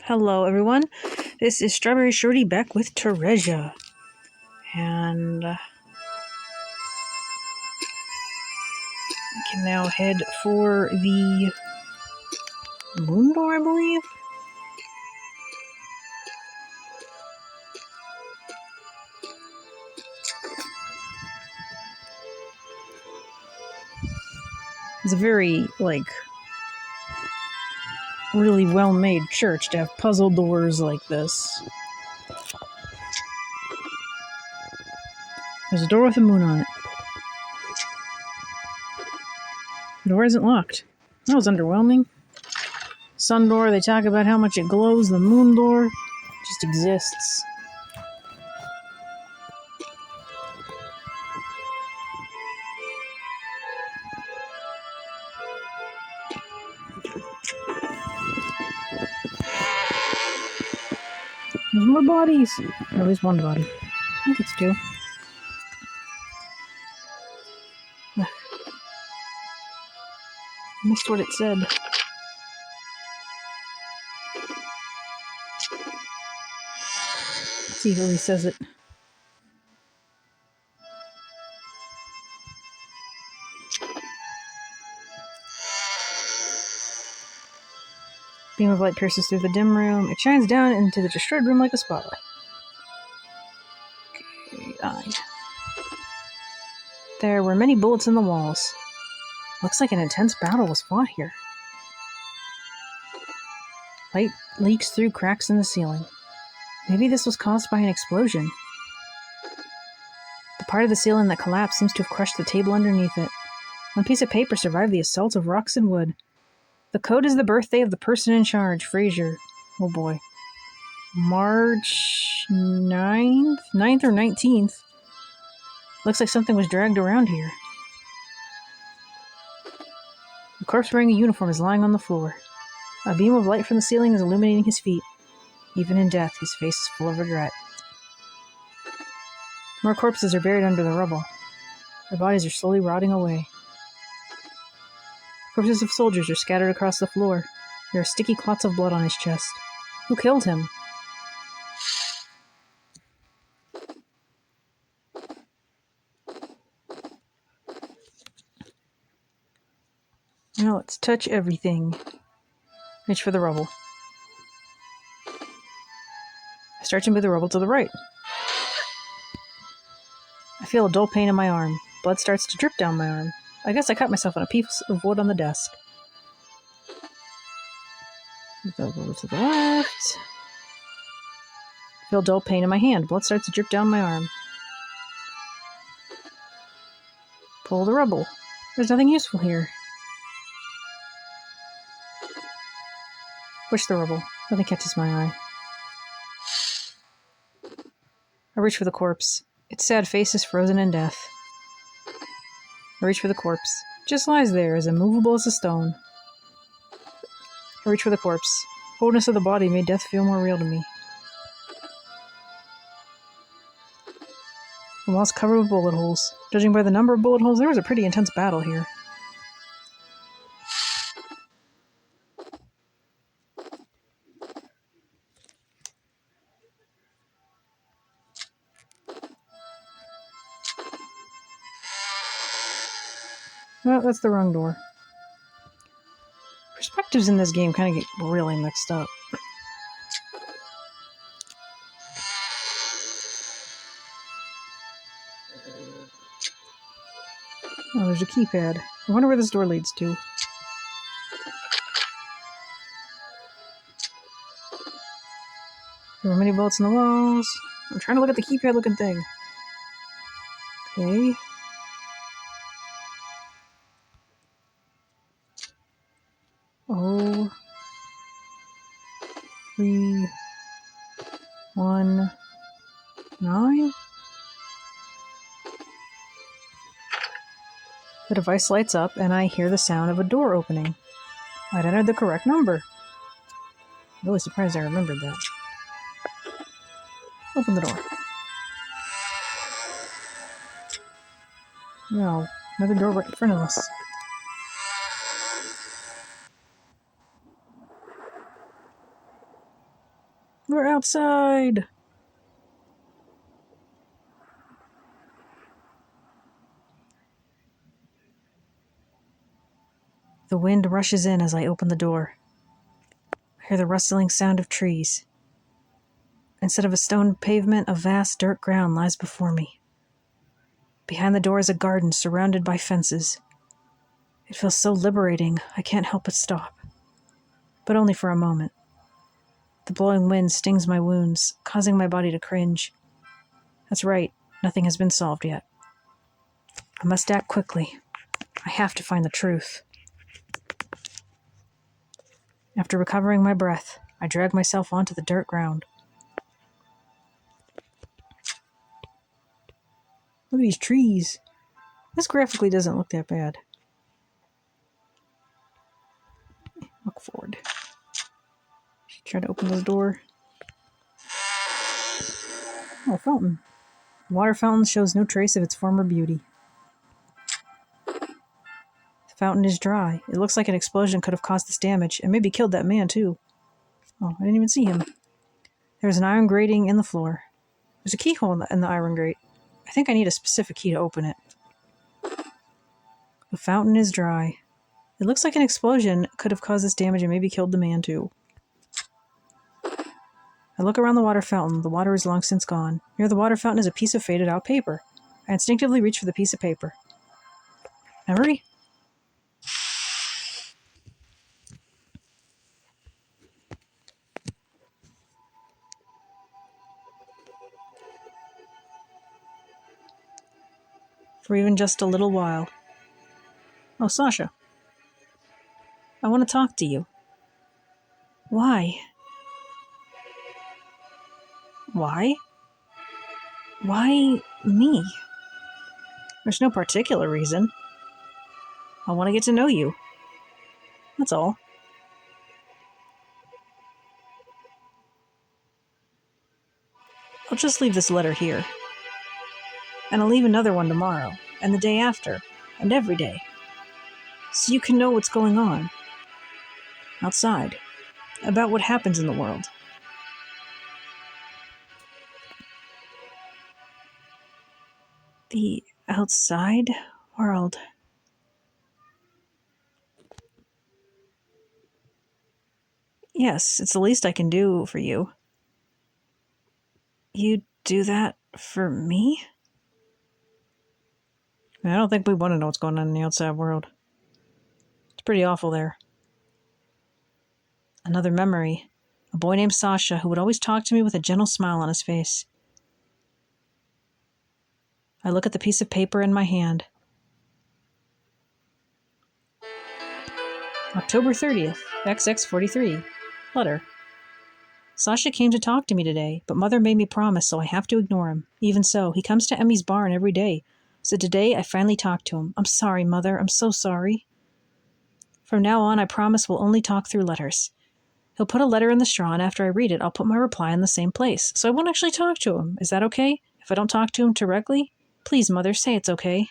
Hello, everyone. This is StrawberryShorty back with Theresia. And we can now head for the moon door, I believe. It's a very, really well-made church to have puzzle doors like this. There's a door with a moon on it. The door isn't locked. That was underwhelming. Sun door, they talk about how much it glows. The moon door just exists. There's more bodies. Or at least one body. I think it's two. I missed what it said. Let's see who he says it. Beam of light pierces through the dim room. It shines down into the destroyed room like a spotlight. Okay, there were many bullets in the walls. Looks like an intense battle was fought here. Light leaks through cracks in the ceiling. Maybe this was caused by an explosion. The part of the ceiling that collapsed seems to have crushed the table underneath it. One piece of paper survived the assault of rocks and wood. The code is the birthday of the person in charge, Fraser. Oh boy. March 9th? 9th or 19th? Looks like something was dragged around here. The corpse wearing a uniform is lying on the floor. A beam of light from the ceiling is illuminating his feet. Even in death, his face is full of regret. More corpses are buried under the rubble. Their bodies are slowly rotting away. Corpses of soldiers are scattered across the floor. There are sticky clots of blood on his chest. Who killed him? Now let's touch everything. Reach for the rubble. I start to move the rubble to the right. I feel a dull pain in my arm. Blood starts to drip down my arm. I guess I cut myself on a piece of wood on the desk. Move the rubble to the left. I feel a dull pain in my hand. Blood starts to drip down my arm. Pull the rubble. There's nothing useful here. Push the rubble. Nothing catches my eye. I reach for the corpse. Its sad face is frozen in death. I reach for the corpse. It just lies there, as immovable as a stone. I reach for the corpse. The coldness of the body made death feel more real to me. The wall's covered with bullet holes. Judging by the number of bullet holes, there was a pretty intense battle here. Oh, that's the wrong door. Perspectives in this game kind of get really mixed up. Oh, there's a keypad. I wonder where this door leads to. There were many bullets in the walls. I'm trying to look at the keypad looking thing. Okay. Oh. 3, 1, 9. The device lights up, and I hear the sound of a door opening. I'd entered the correct number. I'm really surprised I remembered that. Open the door. No, another door right in front of us. We're outside! The wind rushes in as I open the door. I hear the rustling sound of trees. Instead of a stone pavement, a vast dirt ground lies before me. Behind the door is a garden surrounded by fences. It feels so liberating, I can't help but stop. But only for a moment. The blowing wind stings my wounds, causing my body to cringe. That's right, nothing has been solved yet. I must act quickly. I have to find the truth. After recovering my breath, I drag myself onto the dirt ground. Look at these trees. This graphically doesn't look that bad. Look forward. Try to open this door. Oh, a fountain. The water fountain shows no trace of its former beauty. The fountain is dry. It looks like an explosion could have caused this damage, and maybe killed that man, too. Oh, I didn't even see him. There's an iron grating in the floor. There's a keyhole in the iron grate. I think I need a specific key to open it. The fountain is dry. It looks like an explosion could have caused this damage and maybe killed the man, too. I look around the water fountain. The water is long since gone. Near the water fountain is a piece of faded out paper. I instinctively reach for the piece of paper. Now hurry. For even just a little while. Oh, Sasha. I want to talk to you. Why? Why? Why me? There's no particular reason. I want to get to know you. That's all. I'll just leave this letter here. And I'll leave another one tomorrow, and the day after, and every day. So you can know what's going on. Outside. About what happens in the world. The outside world. Yes, it's the least I can do for you. You do that for me? I don't think we want to know what's going on in the outside world. It's pretty awful there. Another memory. A boy named Sasha who would always talk to me with a gentle smile on his face. I look at the piece of paper in my hand. October 30th, XX43. Letter. Sasha came to talk to me today, but Mother made me promise, so I have to ignore him. Even so, he comes to Emmy's barn every day. So today, I finally talked to him. I'm sorry, Mother. I'm so sorry. From now on, I promise we'll only talk through letters. He'll put a letter in the straw, and after I read it, I'll put my reply in the same place. So I won't actually talk to him. Is that okay? If I don't talk to him directly? Please, Mother, say it's okay.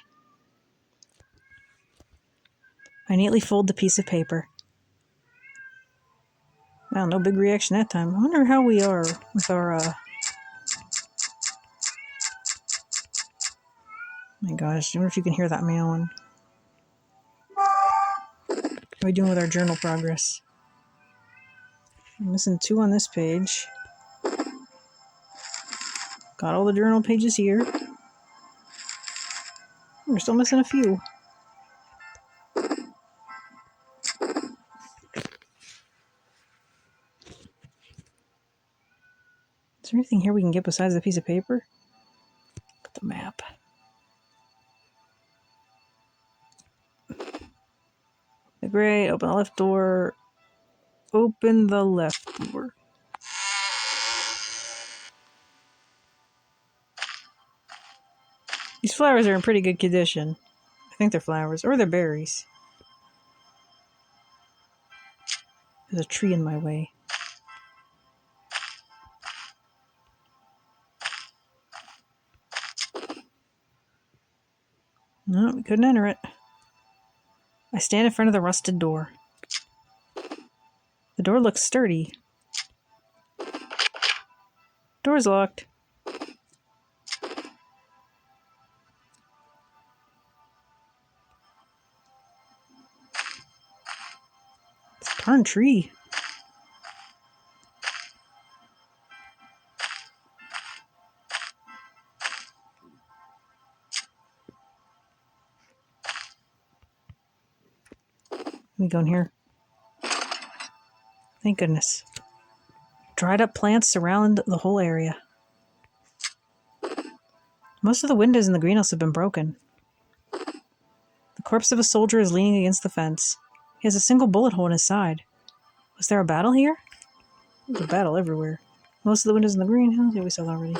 I neatly fold the piece of paper. Well, no big reaction that time. I wonder how we are with our, my gosh, I wonder if you can hear that meowing. How are we doing with our journal progress? I'm missing 2 on this page. Got all the journal pages here. We're still missing a few. Is there anything here we can get besides the piece of paper? Look at the map. Great, open the left door. Open the left door. These flowers are in pretty good condition. I think they're flowers, or they're berries. There's a tree in my way. No, we couldn't enter it. I stand in front of the rusted door. The door looks sturdy. Door's locked. It's a darn tree. Let me go in here. Thank goodness. Dried up plants surround the whole area. Most of the windows in the greenhouse have been broken. The corpse of a soldier is leaning against the fence. He has a single bullet hole in his side. Was there a battle here? There's a battle everywhere. Most of the windows in the greenhouse, yeah, we saw that already.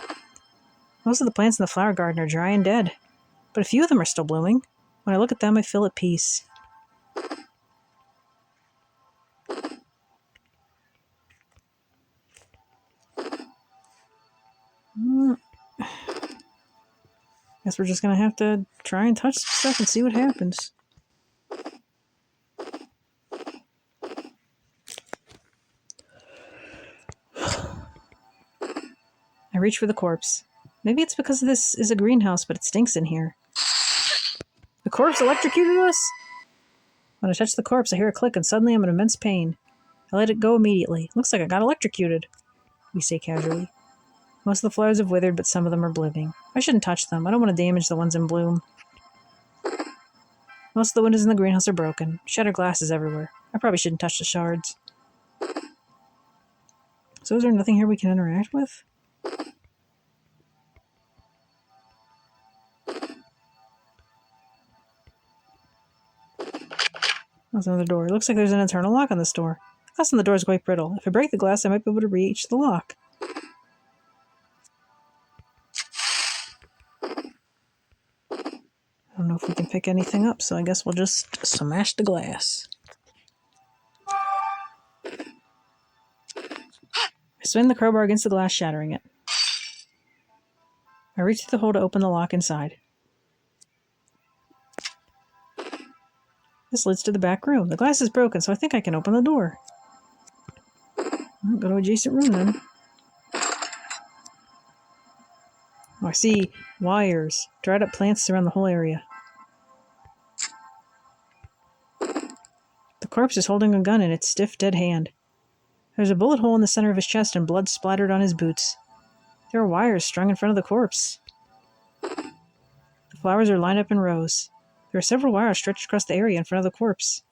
Most of the plants in the flower garden are dry and dead, but a few of them are still blooming. When I look at them, I feel at peace. Guess we're just gonna have to try and touch some stuff and see what happens. I reach for the corpse. Maybe it's because this is a greenhouse, but it stinks in here. The corpse electrocuted us? When I touch the corpse, I hear a click and suddenly I'm in immense pain. I let it go immediately. Looks like I got electrocuted, we say casually. Most of the flowers have withered, but some of them are blooming. I shouldn't touch them. I don't want to damage the ones in bloom. Most of the windows in the greenhouse are broken. Shattered glass is everywhere. I probably shouldn't touch the shards. So is there nothing here we can interact with? There's another door. It looks like there's an internal lock on this door. The glass on the door is quite brittle. If I break the glass, I might be able to reach the lock. I don't know if we can pick anything up, so I guess we'll just smash the glass. I swing the crowbar against the glass, shattering it. I reach through the hole to open the lock inside. This leads to the back room. The glass is broken, so I think I can open the door. I'll go to adjacent room then. Oh, I see wires. Dried up plants surround the whole area. The corpse is holding a gun in its stiff, dead hand. There's a bullet hole in the center of his chest and blood splattered on his boots. There are wires strung in front of the corpse. The flowers are lined up in rows. There are several wires stretched across the area in front of the corpse.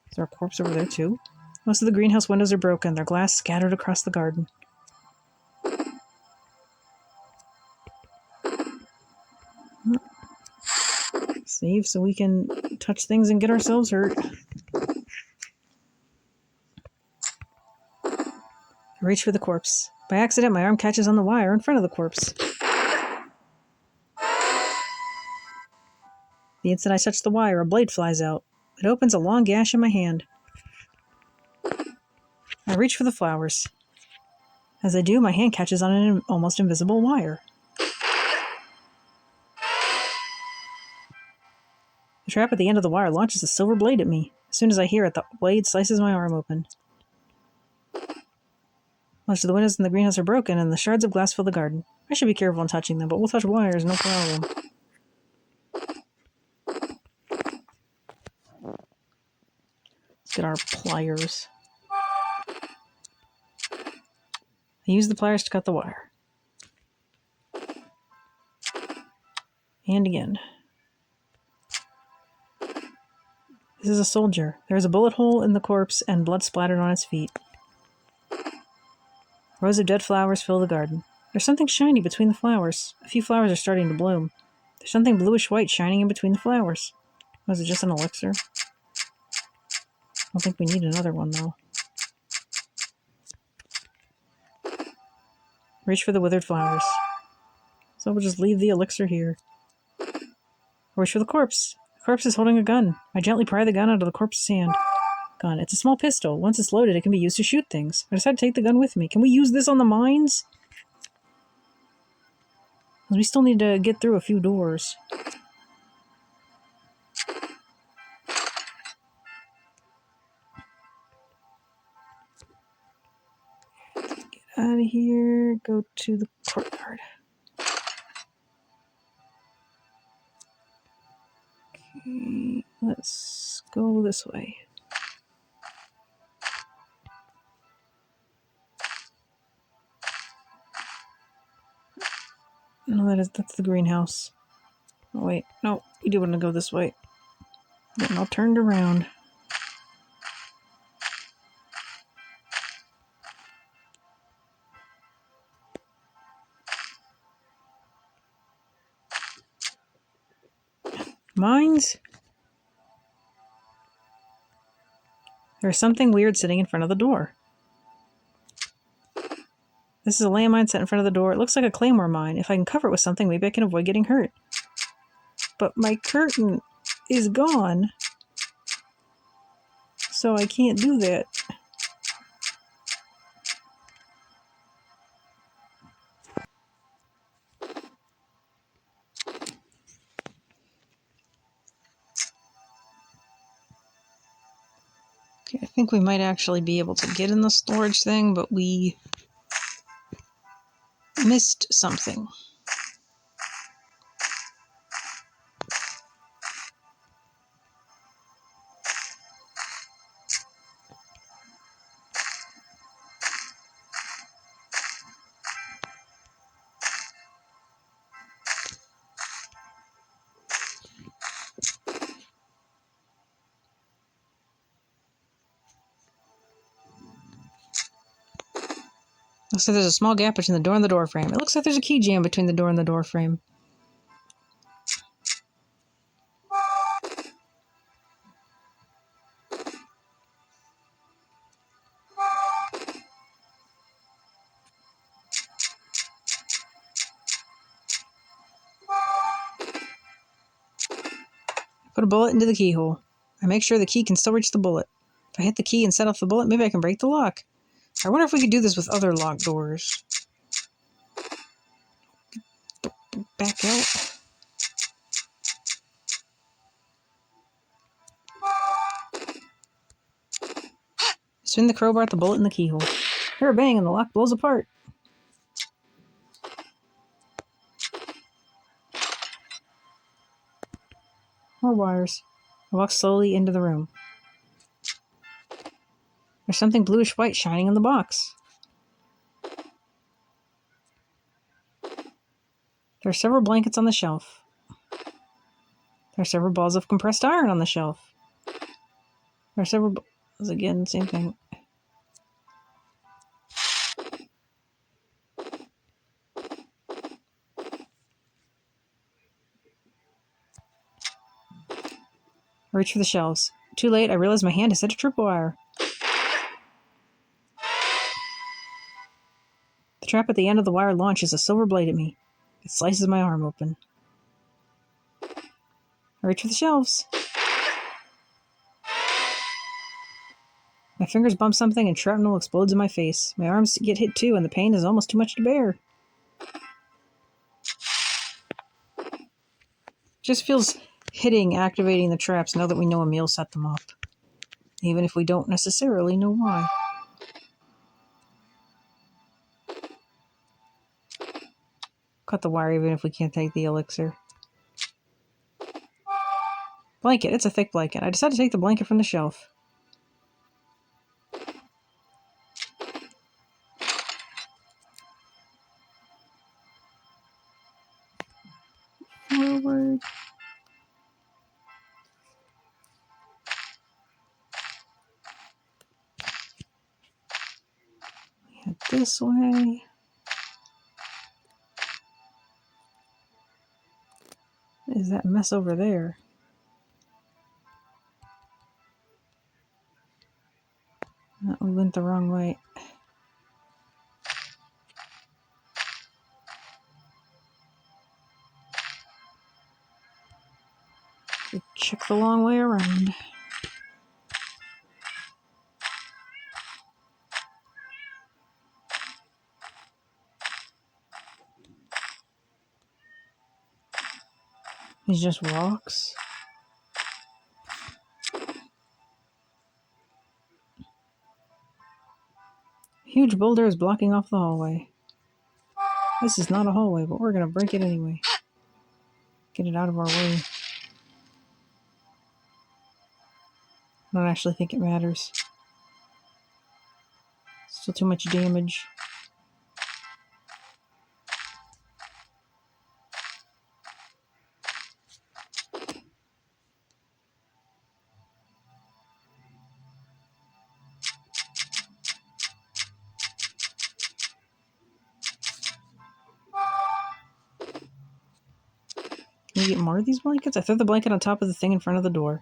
Is there a corpse over there too? Most of the greenhouse windows are broken, their glass scattered across the garden. Save so we can touch things and get ourselves hurt. I reach for the corpse. By accident, my arm catches on the wire in front of the corpse. The instant I touch the wire, a blade flies out. It opens a long gash in my hand. I reach for the flowers. As I do, my hand catches on an almost invisible wire. The trap at the end of the wire launches a silver blade at me. As soon as I hear it, the blade slices my arm open. Most of the windows in the greenhouse are broken, and the shards of glass fill the garden. I should be careful in touching them, but we'll touch wires, no problem. Let's get our pliers. I use the pliers to cut the wire. And again. This is a soldier. There is a bullet hole in the corpse and blood splattered on its feet. Rows of dead flowers fill the garden. There's something shiny between the flowers. A few flowers are starting to bloom. There's something bluish-white shining in between the flowers. Was it just an elixir? I don't think we need another one, though. Reach for the withered flowers. So we'll just leave the elixir here. Reach for the corpse. The corpse is holding a gun. I gently pry the gun out of the corpse's hand. Gun. It's a small pistol. Once it's loaded, it can be used to shoot things. I decided to take the gun with me. Can we use this on the mines? Because we still need to get through a few doors. Get out of here. Go to the courtyard. Okay, let's go this way. No, that's the greenhouse. Oh, wait, no, we do want to go this way. Getting all turned around. Mines? There's something weird sitting in front of the door. This is a landmine set in front of the door. It looks like a claymore mine. If I can cover it with something, maybe I can avoid getting hurt. But my curtain is gone, so I can't do that. Okay, I think we might actually be able to get in the storage thing, but we missed something. Looks like there's a small gap between the door and the door frame. It looks like there's a key jam between the door and the door frame. Put a bullet into the keyhole. I make sure the key can still reach the bullet. If I hit the key and set off the bullet, maybe I can break the lock. I wonder if we could do this with other locked doors. Back out. Spin the crowbar at the bullet in the keyhole. Hear a bang and the lock blows apart. More wires. I walk slowly into the room. There's something bluish-white shining in the box. There are several blankets on the shelf. There are several balls of compressed iron on the shelf. There are several balls, again, same thing. I reach for the shelves. Too late, I realize my hand has hit a tripwire. The trap at the end of the wire launches a silver blade at me. It slices my arm open. I reach for the shelves. My fingers bump something and shrapnel explodes in my face. My arms get hit too, and the pain is almost too much to bear. Just feels hitting, activating the traps now that we know Emile set them up. Even if we don't necessarily know why. Cut the wire even if we can't take the elixir. Blanket. It's a thick blanket. I decide to take the blanket from the shelf. Forward. Head this way. What is that mess over there? Oh, we went the wrong way. We check the long way around. It's just rocks. A huge boulder is blocking off the hallway. This is not a hallway, but we're going to break it anyway. Get it out of our way. I don't actually think it matters. Still too much damage. Can we get more of these blankets? I threw the blanket on top of the thing in front of the door.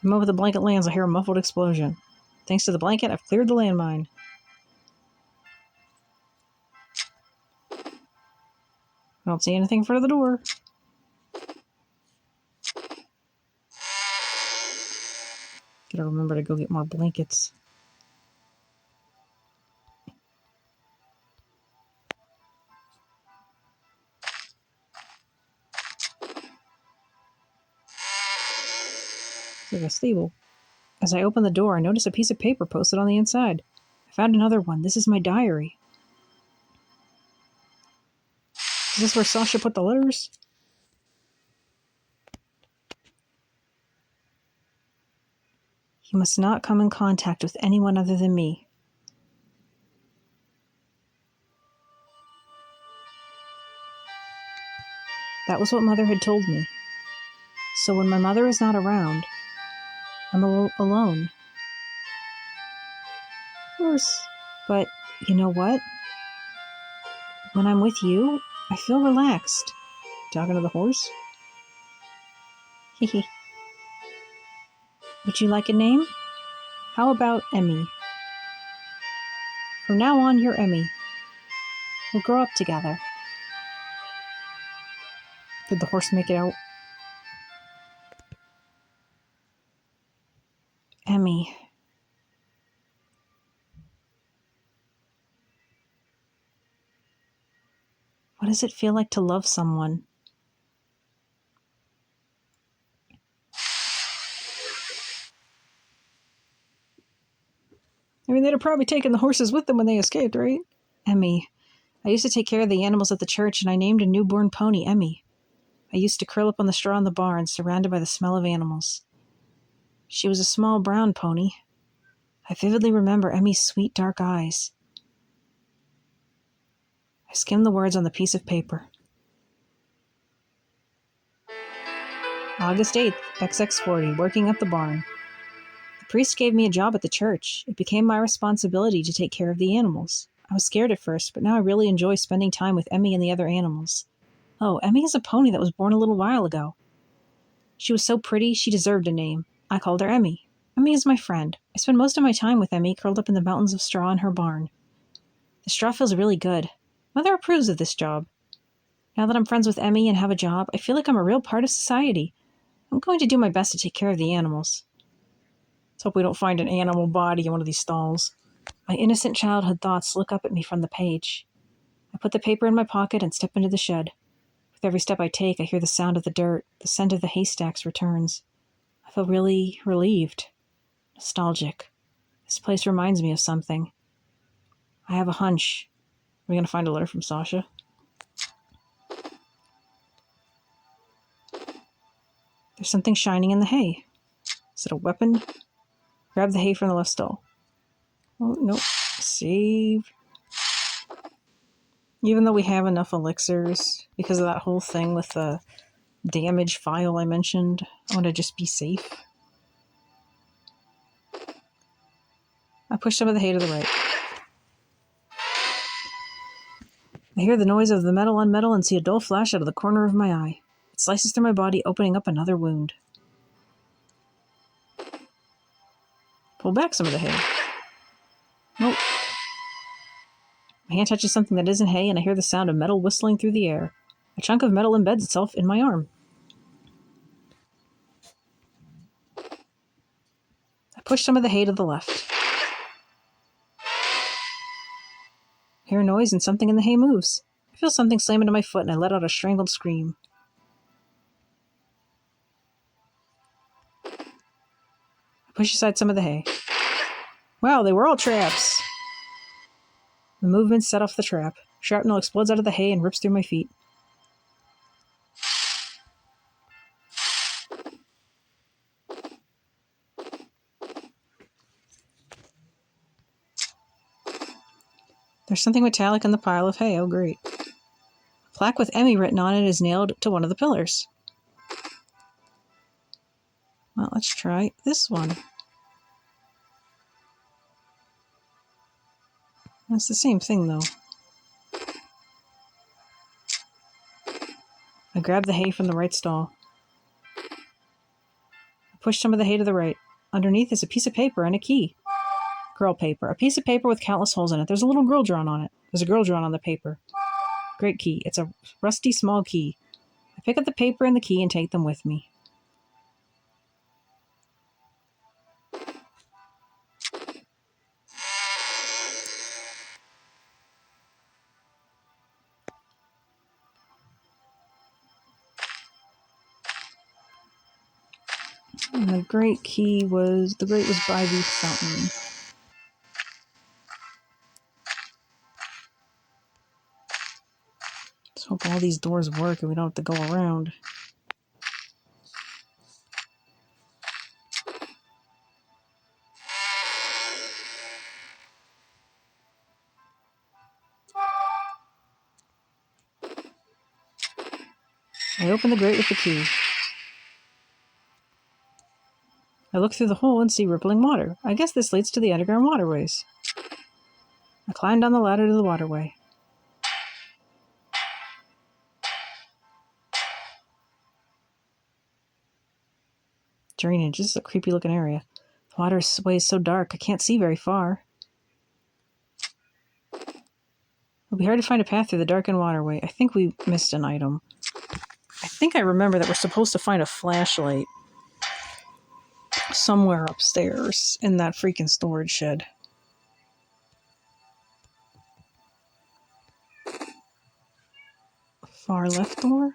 The moment the blanket lands, I hear a muffled explosion. Thanks to the blanket, I've cleared the landmine. I don't see anything in front of the door. Gotta remember to go get more blankets. It's like a stable. As I open the door, I notice a piece of paper posted on the inside. I found another one. This is my diary. Is this where Sasha put the letters? You must not come in contact with anyone other than me. That was what Mother had told me. So when my mother is not around, I'm alone. Of course. But you know what? When I'm with you, I feel relaxed. Talking to the horse? Hehe. Would you like a name? How about Emmy? From now on, you're Emmy. We'll grow up together. Did the horse make it out? Emmy. What does it feel like to love someone? I mean, they'd have probably taken the horses with them when they escaped, right? Emmy. I used to take care of the animals at the church, and I named a newborn pony Emmy. I used to curl up on the straw in the barn, surrounded by the smell of animals. She was a small brown pony. I vividly remember Emmy's sweet dark eyes. I skimmed the words on the piece of paper. August 8th, XX40, working at the barn. The priest gave me a job at the church. It became my responsibility to take care of the animals. I was scared at first, but now I really enjoy spending time with Emmy and the other animals. Oh, Emmy is a pony that was born a little while ago. She was so pretty, she deserved a name. I called her Emmy. Emmy is my friend. I spend most of my time with Emmy curled up in the mountains of straw in her barn. The straw feels really good. Mother approves of this job. Now that I'm friends with Emmy and have a job, I feel like I'm a real part of society. I'm going to do my best to take care of the animals. Let's hope we don't find an animal body in one of these stalls. My innocent childhood thoughts look up at me from the page. I put the paper in my pocket and step into the shed. With every step I take, I hear the sound of the dirt. The scent of the haystacks returns. I feel really relieved. Nostalgic. This place reminds me of something. I have a hunch. Are we going to find a letter from Sasha? There's something shining in the hay. Is it a weapon? Grab the hay from the left stall. Oh, nope. Save. Even though we have enough elixirs, because of that whole thing with the damage file I mentioned, I want to just be safe. I push some of the hay to the right. I hear the noise of the metal on metal and see a dull flash out of the corner of my eye. It slices through my body, opening up another wound. Pull back some of the hay. Nope. My hand touches something that isn't hay, and I hear the sound of metal whistling through the air. A chunk of metal embeds itself in my arm. I push some of the hay to the left. I hear a noise and something in the hay moves. I feel something slam into my foot and I let out a strangled scream. I Push aside some of the hay. Wow, they were all traps. The movement set off the trap. Shrapnel explodes out of the hay and rips through my feet. There's something metallic in the pile of hay. Oh, great. A plaque with Emmy written on it is nailed to one of the pillars. Well, let's try this one. That's the same thing, though. I grab the hay from the right stall. I push some of the hay to the right. Underneath is a piece of paper and a key. Girl paper. A piece of paper with countless holes in it. There's a little girl drawn on it. There's a girl drawn on the paper. Great key. It's a rusty small key. I pick up the paper and the key and take them with me. And the great was by the fountain. Let's hope all these doors work and we don't have to go around. I open the grate with the key. I look through the hole and see rippling water. I guess this leads to the underground waterways. I climb down the ladder to the waterway. Drainage. This is a creepy looking area. The waterway is so dark I can't see very far. It'll be hard to find a path through the darkened waterway. I think we missed an item. I think I remember that we're supposed to find a flashlight somewhere upstairs in that freaking storage shed. Far left door?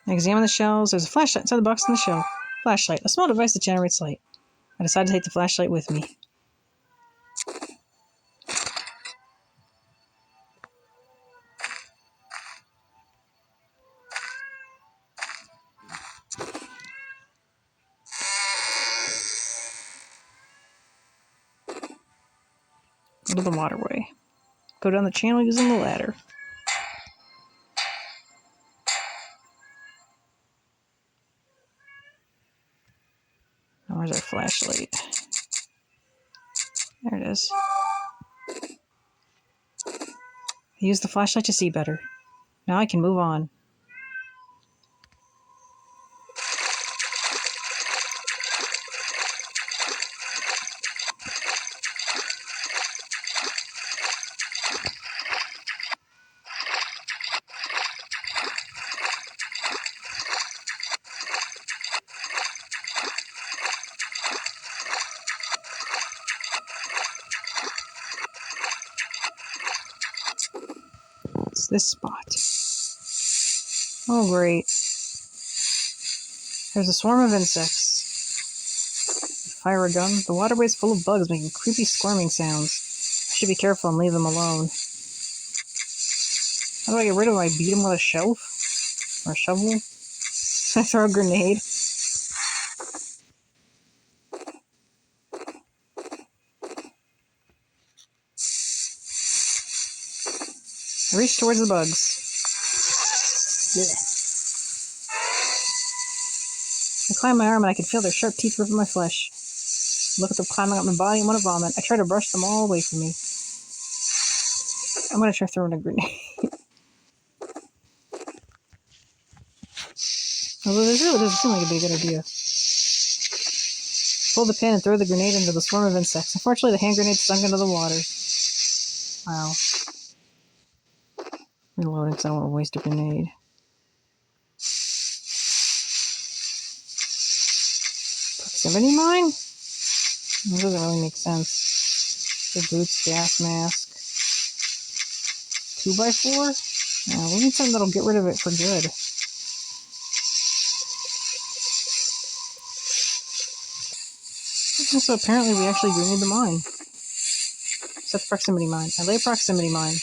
I examine the shelves. There's a flashlight inside the box on the shelf. Flashlight, a small device that generates light. I decide to take the flashlight with me. Go to the waterway. Go down the channel using the ladder. Now where's our flashlight? There it is. I use the flashlight to see better. Now I can move on. It's this spot. Oh, great. There's a swarm of insects. Fire a gun. The waterway's full of bugs making creepy squirming sounds. I should be careful and leave them alone. How do I get rid of them? I beat them with a shelf? Or a shovel? I throw a grenade? I reach towards the bugs. Blech. I climb my arm and I can feel their sharp teeth ripping my flesh. Look at them climbing up my body and want to vomit. I try to brush them all away from me. I'm going to try throwing a grenade. Although this really doesn't seem like it'd be a good idea. Pull the pin and throw the grenade into the swarm of insects. Unfortunately, the hand grenade sunk into the water. Wow. Reloading because I don't want to waste a grenade. proximity mine? That doesn't really make sense. The boots, gas mask. 2x4? We need something that'll get rid of it for good. Also, apparently we actually do need the mine. Set the proximity mine. I lay a proximity mine.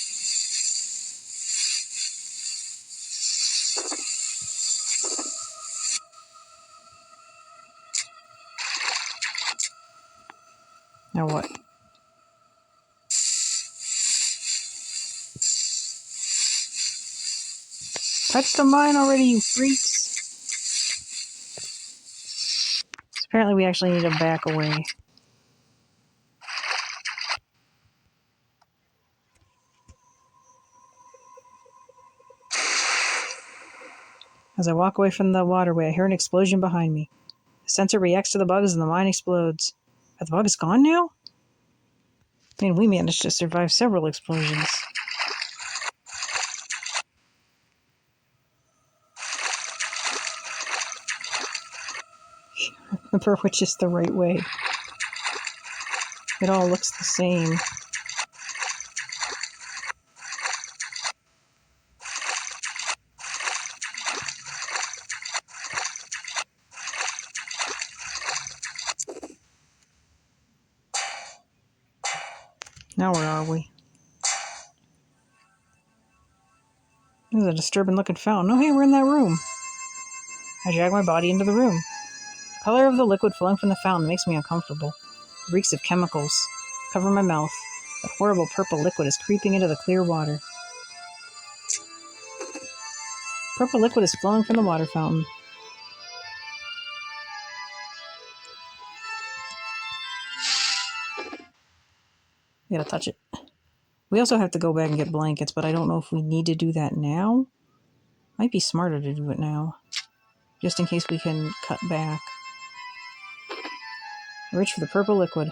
Now what? Touch the mine already, you freaks! So apparently we actually need to back away. As I walk away from the waterway, I hear an explosion behind me. The sensor reacts to the bugs and the mine explodes. Are the bugs gone now? I mean, we managed to survive several explosions. Remember which is the right way. It all looks the same. Now where are we? This is a disturbing looking fountain. Oh hey, we're in that room. I drag my body into the room. The color of the liquid flowing from the fountain makes me uncomfortable. It reeks of chemicals. I cover my mouth. That horrible purple liquid is creeping into the clear water. Purple liquid is flowing from the water fountain. We gotta touch it. We also have to go back and get blankets, but I don't know if we need to do that now. Might be smarter to do it now. Just in case we can cut back. I reach for the purple liquid.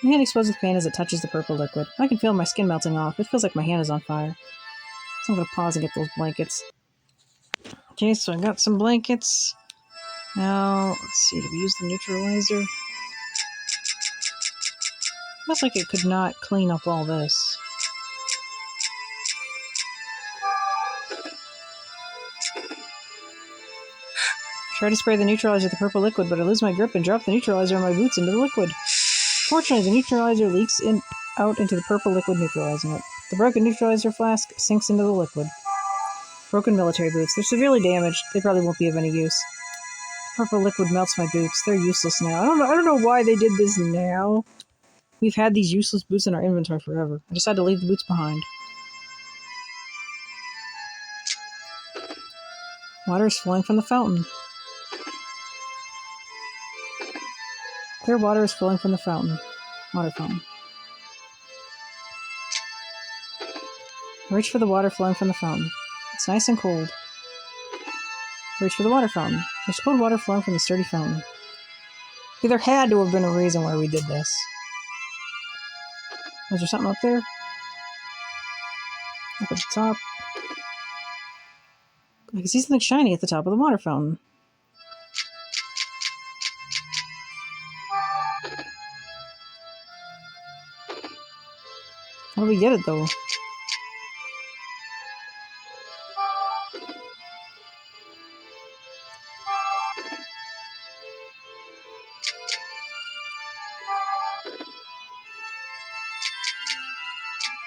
My hand explodes with pain as it touches the purple liquid. I can feel my skin melting off. It feels like my hand is on fire. So I'm going to pause and get those blankets. Okay, so I got some blankets. Now, let's see, did we use the neutralizer? Feels like it could not clean up all this. Try to spray the neutralizer with the purple liquid, but I lose my grip and drop the neutralizer on my boots into the liquid. Fortunately, the neutralizer leaks out into the purple liquid, neutralizing it. The broken neutralizer flask sinks into the liquid. Broken military boots. They're severely damaged. They probably won't be of any use. The purple liquid melts my boots. They're useless now. I don't know why they did this now. We've had these useless boots in our inventory forever. I decided to leave the boots behind. Water is flowing from the fountain. Clear water is flowing from the fountain. Water fountain. I reach for the water flowing from the fountain. It's nice and cold. I reach for the water fountain. There's cold water flowing from the sturdy fountain. There had to have been a reason why we did this. Was there something up there? Up at the top. I can see something shiny at the top of the water fountain. How do we get it, though?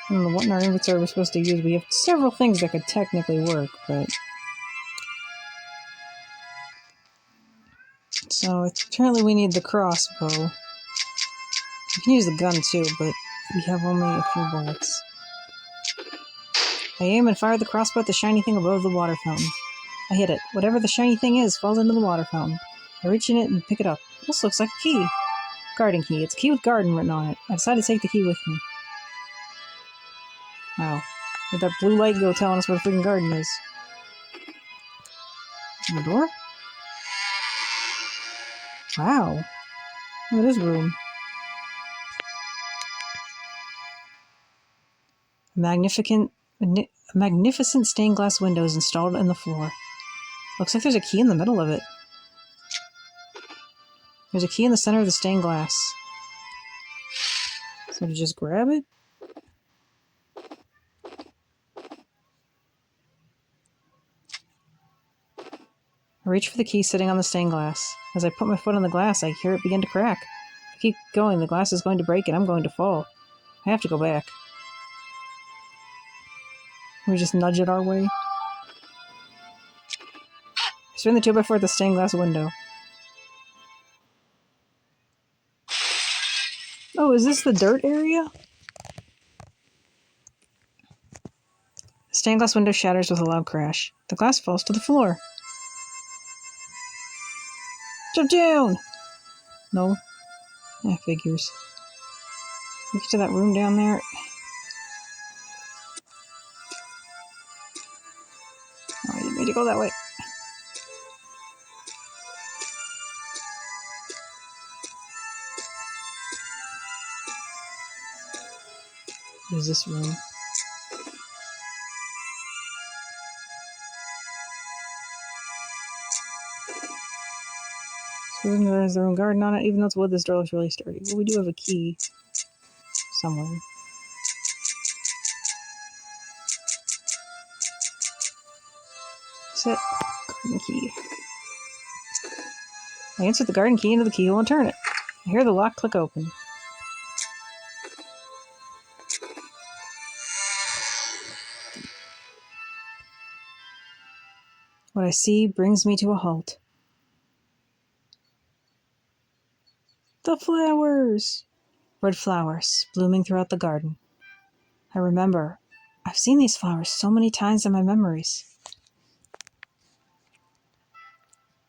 I don't know what in our inventory we're supposed to use. We have several things that could technically work, but... So, apparently we need the crossbow. We can use the gun too, but we have only a few bullets. I aim and fire the crossbow at the shiny thing above the water fountain. I hit it. Whatever the shiny thing is falls into the water fountain. I reach in it and pick it up. This looks like a key. Garden key. It's a key with garden written on it. I decided to take the key with me. Wow. Where'd that blue light go telling us where the freaking garden is? The door? Wow. Look at this room. Magnificent stained glass windows installed in the floor. Looks like there's a key in the middle of it. There's a key in the center of the stained glass. So to just grab it? I reach for the key sitting on the stained glass. As I put my foot on the glass, I hear it begin to crack. If I keep going, the glass is going to break and I'm going to fall. I have to go back. We just nudge it our way. I swing the 2x4 at the stained glass window. Oh, is this the dirt area? The stained glass window shatters with a loud crash. The glass falls to the floor. Jump down! No. Figures. Get to that room down there. Oh, I didn't mean to go that way. What is this room? So there's their own garden on it. Even though it's wood, this door looks really sturdy. But we do have a key somewhere. Set garden key. I insert the garden key into the keyhole and turn it. I hear the lock click open. What I see brings me to a halt. The flowers! Red flowers, blooming throughout the garden. I remember, I've seen these flowers so many times in my memories.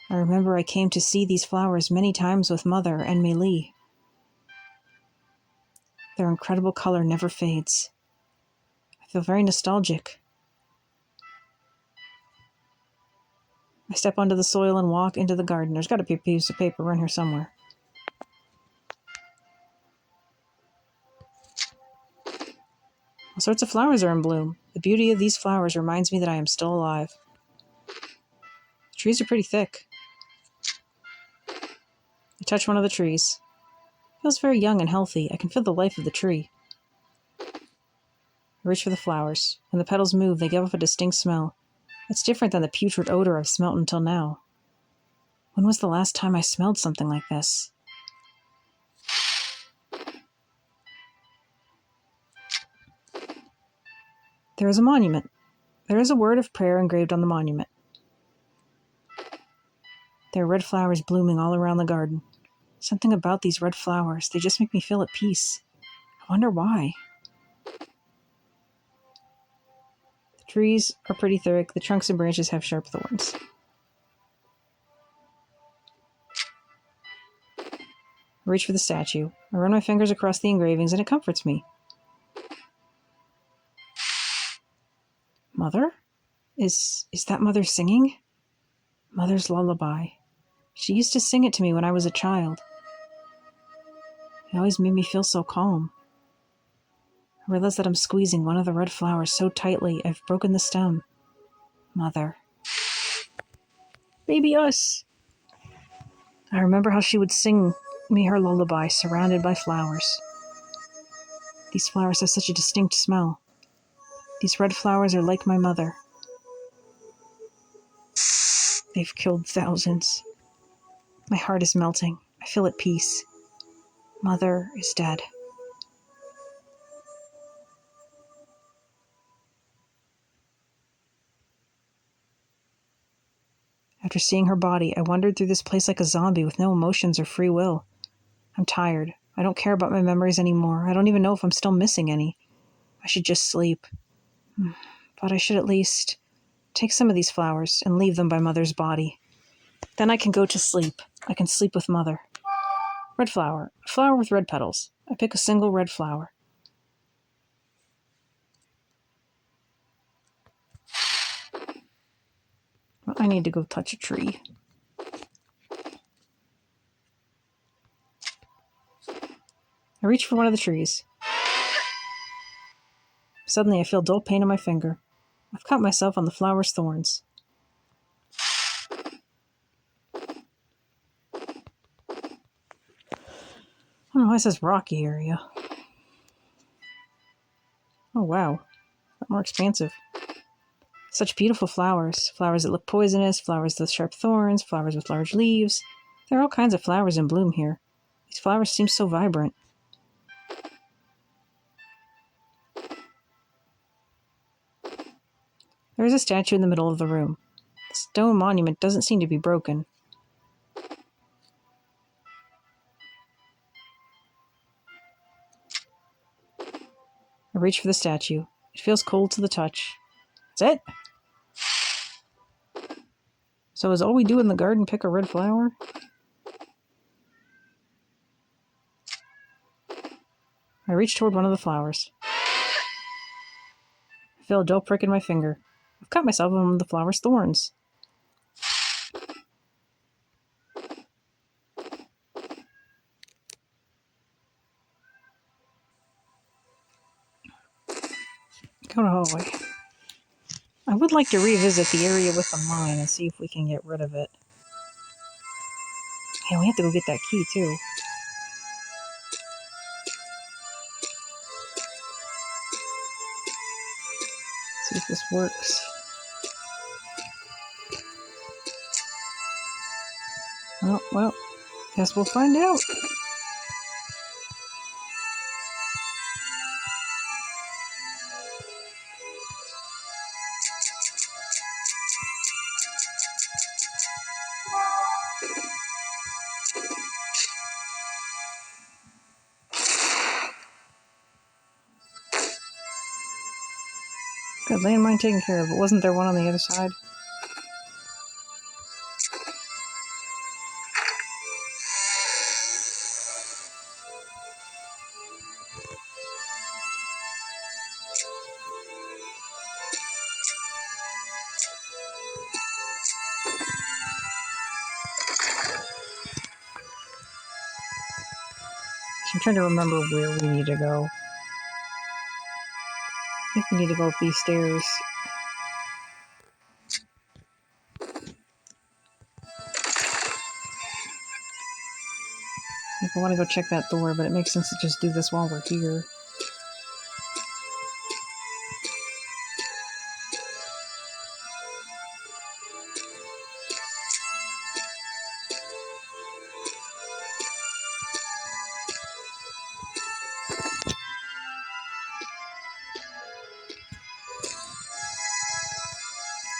I remember I came to see these flowers many times with Mother and Emile. Their incredible color never fades. I feel very nostalgic. I step onto the soil and walk into the garden. There's got to be a piece of paper around here somewhere. All sorts of flowers are in bloom. The beauty of these flowers reminds me that I am still alive. The trees are pretty thick. I touch one of the trees. It feels very young and healthy. I can feel the life of the tree. I reach for the flowers. When the petals move, they give off a distinct smell. It's different than the putrid odor I've smelt until now. When was the last time I smelled something like this? There is a monument. There is a word of prayer engraved on the monument. There are red flowers blooming all around the garden. Something about these red flowers, they just make me feel at peace. I wonder why. The trees are pretty thick. The trunks and branches have sharp thorns. I reach for the statue. I run my fingers across the engravings and it comforts me. Mother? Is that Mother singing? Mother's lullaby. She used to sing it to me when I was a child. It always made me feel so calm. I realize that I'm squeezing one of the red flowers so tightly I've broken the stem. Mother. Baby us! I remember how she would sing me her lullaby surrounded by flowers. These flowers have such a distinct smell. These red flowers are like my mother. They've killed thousands. My heart is melting. I feel at peace. Mother is dead. After seeing her body, I wandered through this place like a zombie with no emotions or free will. I'm tired. I don't care about my memories anymore. I don't even know if I'm still missing any. I should just sleep. But I should at least take some of these flowers and leave them by Mother's body. Then I can go to sleep. I can sleep with Mother. Red flower. A flower with red petals. I pick a single red flower. Well, I need to go touch a tree. I reach for one of the trees. Suddenly I feel dull pain in my finger. I've cut myself on the flower's thorns. Oh, it says rocky area. Oh, wow. A lot more expansive. Such beautiful flowers. Flowers that look poisonous, flowers with sharp thorns, flowers with large leaves. There are all kinds of flowers in bloom here. These flowers seem so vibrant. There is a statue in the middle of the room. The stone monument doesn't seem to be broken. I reach for the statue. It feels cold to the touch. That's it? So is all we do in the garden pick a red flower? I reach toward one of the flowers. I feel a dull prick in my finger. I've cut myself on one of the flower's thorns. Go to hallway. I would like to revisit the area with the mine and see if we can get rid of it. Yeah, we have to go get that key too. See if this works. Oh, well, guess we'll find out. Good, landmine taken care of, but wasn't there one on the other side? I'm trying to remember where we need to go. I think we need to go up these stairs. If I want to go check that door, but it makes sense to just do this while we're here.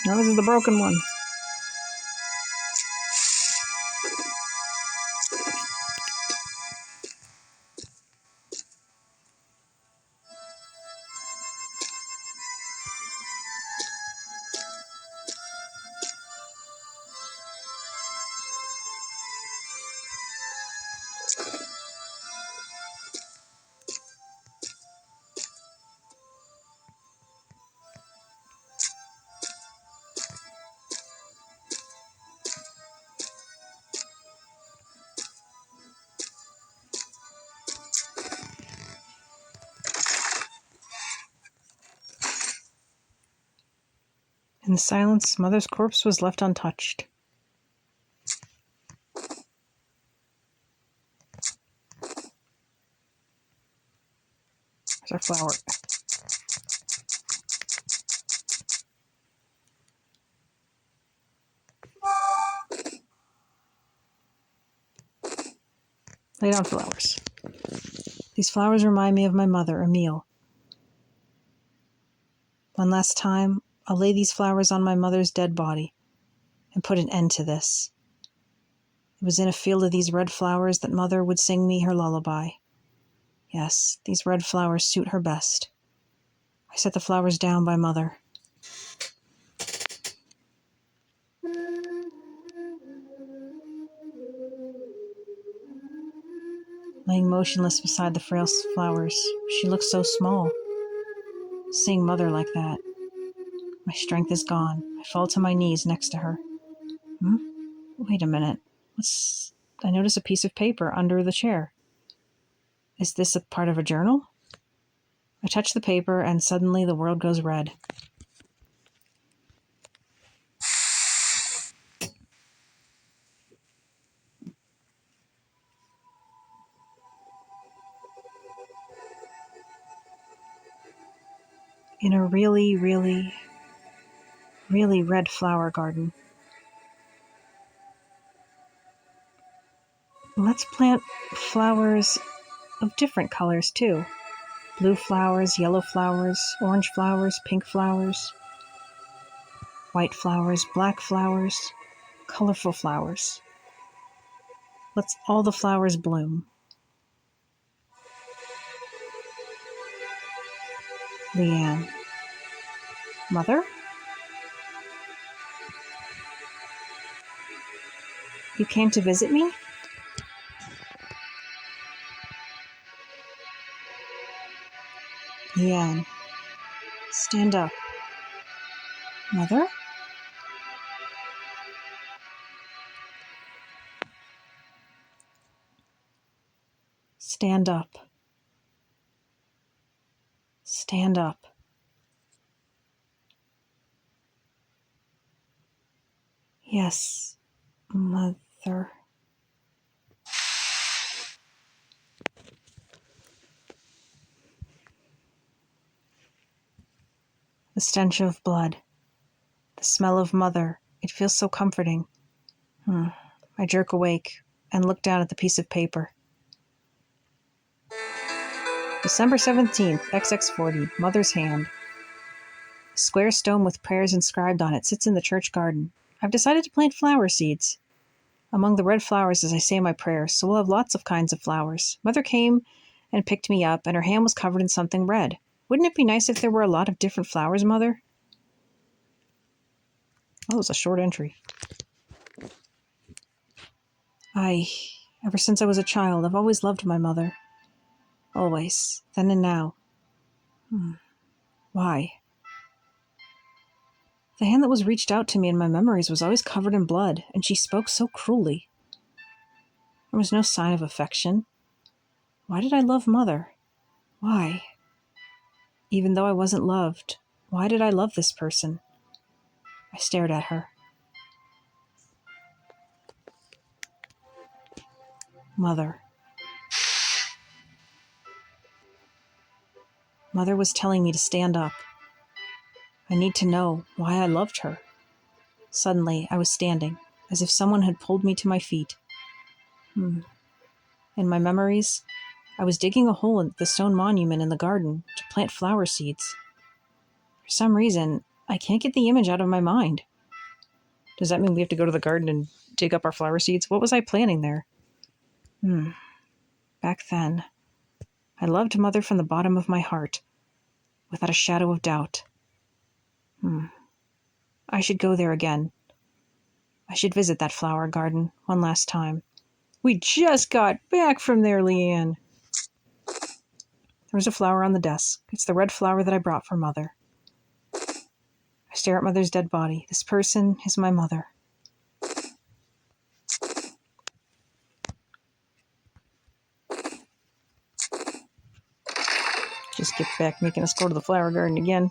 No, this is the broken one. In the silence, Mother's corpse was left untouched. There's our flower. Lay down flowers. These flowers remind me of my mother, Emile. One last time, I'll lay these flowers on my mother's dead body and put an end to this. It was in a field of these red flowers that Mother would sing me her lullaby. Yes, these red flowers suit her best. I set the flowers down by Mother. Laying motionless beside the frail flowers, she looks so small. Seeing Mother like that, my strength is gone. I fall to my knees next to her. Wait a minute. I notice a piece of paper under the chair. Is this a part of a journal? I touch the paper and suddenly the world goes red. in a really, really, really red flower garden. Let's plant flowers of different colors too. Blue flowers, yellow flowers, orange flowers, pink flowers, white flowers, black flowers, colorful flowers. Let's all the flowers bloom. Leanne. Mother? You came to visit me? Leanne. Stand up. Mother? Stand up. Stand up. Yes, Mother. The stench of blood. The smell of Mother. It feels so comforting. I jerk awake and look down at the piece of paper. December 17th, XX40, Mother's Hand. A square stone with prayers inscribed on it sits in the church garden. I've decided to plant flower seeds among the red flowers as I say my prayers, so we'll have lots of kinds of flowers. Mother came and picked me up, and her hand was covered in something red. Wouldn't it be nice if there were a lot of different flowers, Mother? That was a short entry. Ever since I was a child, I've always loved my mother. Always. Then and now. Why? The hand that was reached out to me in my memories was always covered in blood, and she spoke so cruelly. There was no sign of affection. Why did I love Mother? Why? Even though I wasn't loved, why did I love this person? I stared at her. Mother. Mother was telling me to stand up. I need to know why I loved her. Suddenly, I was standing, as if someone had pulled me to my feet. In my memories, I was digging a hole in the stone monument in the garden to plant flower seeds. For some reason, I can't get the image out of my mind. Does that mean we have to go to the garden and dig up our flower seeds? What was I planning there? Back then, I loved Mother from the bottom of my heart, without a shadow of doubt. I should go there again. I should visit that flower garden one last time. We just got back from there, Leanne. There's a flower on the desk. It's the red flower that I brought for Mother. I stare at Mother's dead body. This person is my mother. Just get back, making us go to the flower garden again.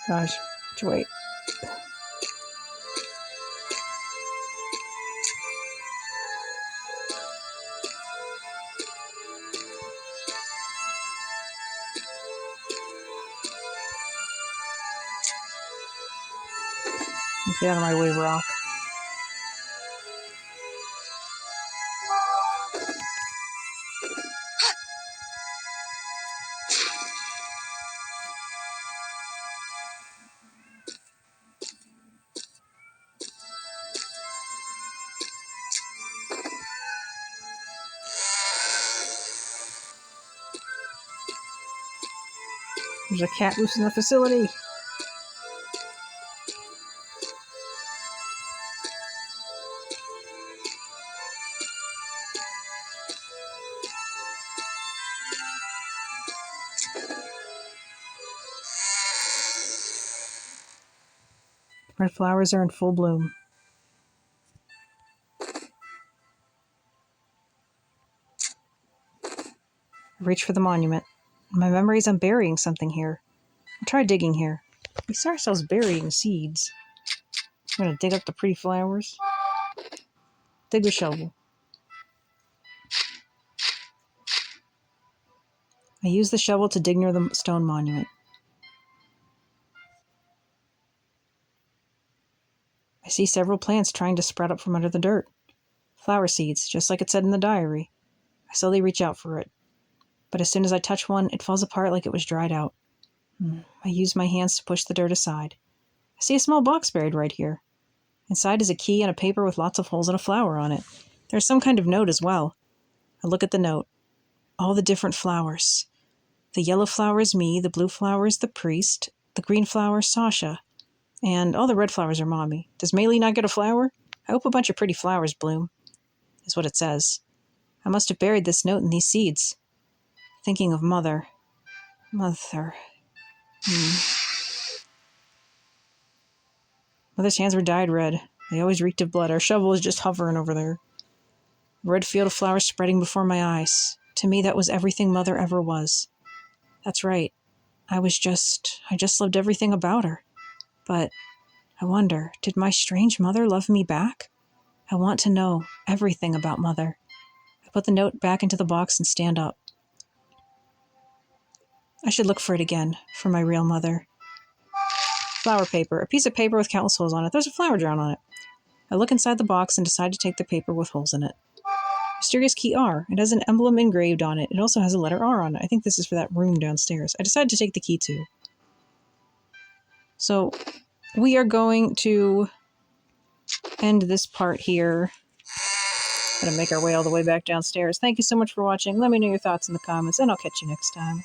Gosh, wait. Get out of my way, rock. There's a cat loose in the facility. Red flowers are in full bloom. I reach for the monument. In my memories, I'm burying something here. I'll try digging here. We saw ourselves burying seeds. I'm going to dig up the pretty flowers. Dig with shovel. I use the shovel to dig near the stone monument. I see several plants trying to sprout up from under the dirt. Flower seeds, just like it said in the diary. I slowly reach out for it. But as soon as I touch one, it falls apart like it was dried out. I use my hands to push the dirt aside. I see a small box buried right here. Inside is a key and a paper with lots of holes and a flower on it. There's some kind of note as well. I look at the note. All the different flowers. The yellow flower is me, the blue flower is the priest, the green flower is Sasha, and all the red flowers are Mommy. Does Maylee not get a flower? I hope a bunch of pretty flowers bloom, is what it says. I must have buried this note in these seeds. Thinking of Mother. Mother's hands were dyed red. They always reeked of blood. Our shovel was just hovering over there. A red field of flowers spreading before my eyes. To me, that was everything Mother ever was. That's right. I just loved everything about her. But I wonder, did my strange mother love me back? I want to know everything about Mother. I put the note back into the box and stand up. I should look for it again, for my real mother. Flower paper, a piece of paper with countless holes on it. There's a flower drawn on it. I look inside the box and decide to take the paper with holes in it. Mysterious key R. It has an emblem engraved on it. It also has a letter R on it. I think this is for that room downstairs. I decide to take the key too. So, we are going to end this part here. Gonna make our way all the way back downstairs. Thank you so much for watching. Let me know your thoughts in the comments, and I'll catch you next time.